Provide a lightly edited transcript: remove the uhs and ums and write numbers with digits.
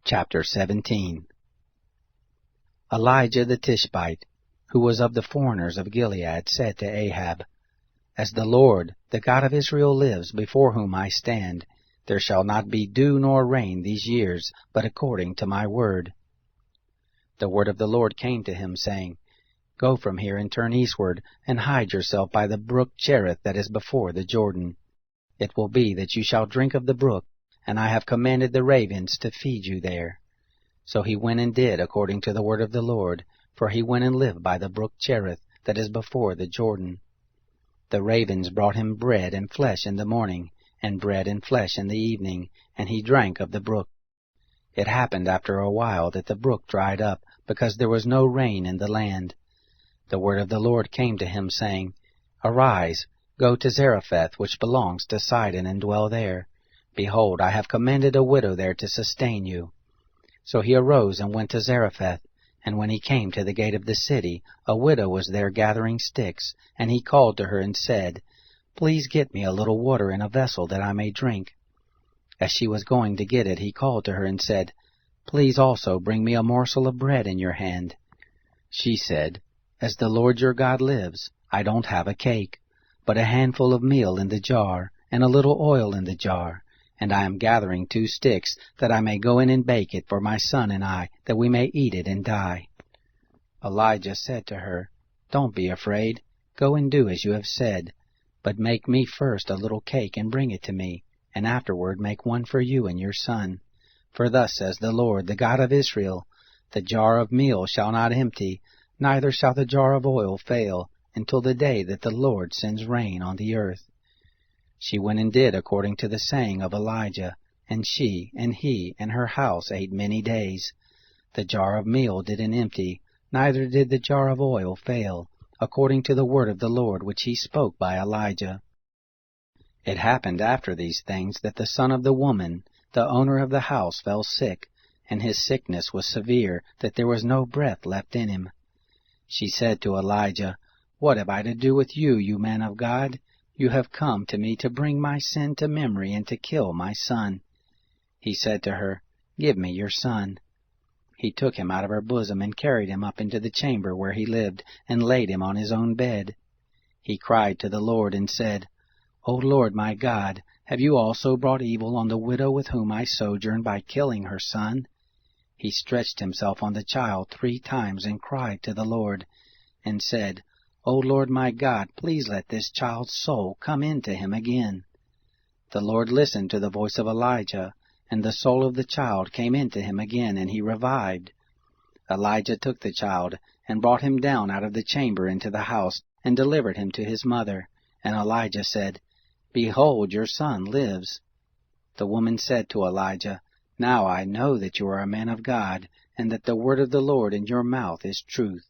Chapter 17. Elijah the Tishbite, who was of the foreigners of Gilead, said to Ahab, As the Lord, the God of Israel, lives, before whom I stand, there shall not be dew nor rain these years, but according to my word. The word of the Lord came to him, saying, Go from here and turn eastward, and hide yourself by the brook Cherith that is before the Jordan. It will be that you shall drink of the brook, and I have commanded the ravens to feed you there. So he went and did according to the word of the Lord, for he went and lived by the brook Cherith that is before the Jordan. The ravens brought him bread and flesh in the morning, and bread and flesh in the evening, and he drank of the brook. It happened after a while that the brook dried up, because there was no rain in the land. The word of the Lord came to him, saying, Arise, go to Zarephath, which belongs to Sidon, and dwell there. Behold, I have commanded a widow there to sustain you. So he arose and went to Zarephath, and when he came to the gate of the city, a widow was there gathering sticks, and he called to her and said, Please get me a little water in a vessel that I may drink. As she was going to get it, he called to her and said, Please also bring me a morsel of bread in your hand. She said, As the Lord your God lives, I don't have a cake, but a handful of meal in the jar, and a little oil in the jar. And I am gathering 2 sticks, that I may go in and bake it for my son and I, that we may eat it and die. Elijah said to her, Don't be afraid. Go and do as you have said. But make me first a little cake and bring it to me, and afterward make one for you and your son. For thus says the Lord, the God of Israel, The jar of meal shall not empty, neither shall the jar of oil fail, until the day that the Lord sends rain on the earth. She went and did according to the saying of Elijah, and she and he and her house ate many days. The jar of meal didn't empty, neither did the jar of oil fail, according to the word of the Lord which he spoke by Elijah. It happened after these things that the son of the woman, the owner of the house, fell sick, and his sickness was severe, that there was no breath left in him. She said to Elijah, What have I to do with you, you man of God? You have come to me to bring my sin to memory and to kill my son. He said to her, Give me your son. He took him out of her bosom and carried him up into the chamber where he lived, and laid him on his own bed. He cried to the Lord and said, O Lord my God, have you also brought evil on the widow with whom I sojourn by killing her son? He stretched himself on the child 3 times and cried to the Lord, and said, O Lord my God, please let this child's soul come into him again. The Lord listened to the voice of Elijah, and the soul of the child came into him again, and he revived. Elijah took the child, and brought him down out of the chamber into the house, and delivered him to his mother. And Elijah said, Behold, your son lives. The woman said to Elijah, Now I know that you are a man of God, and that the word of the Lord in your mouth is truth.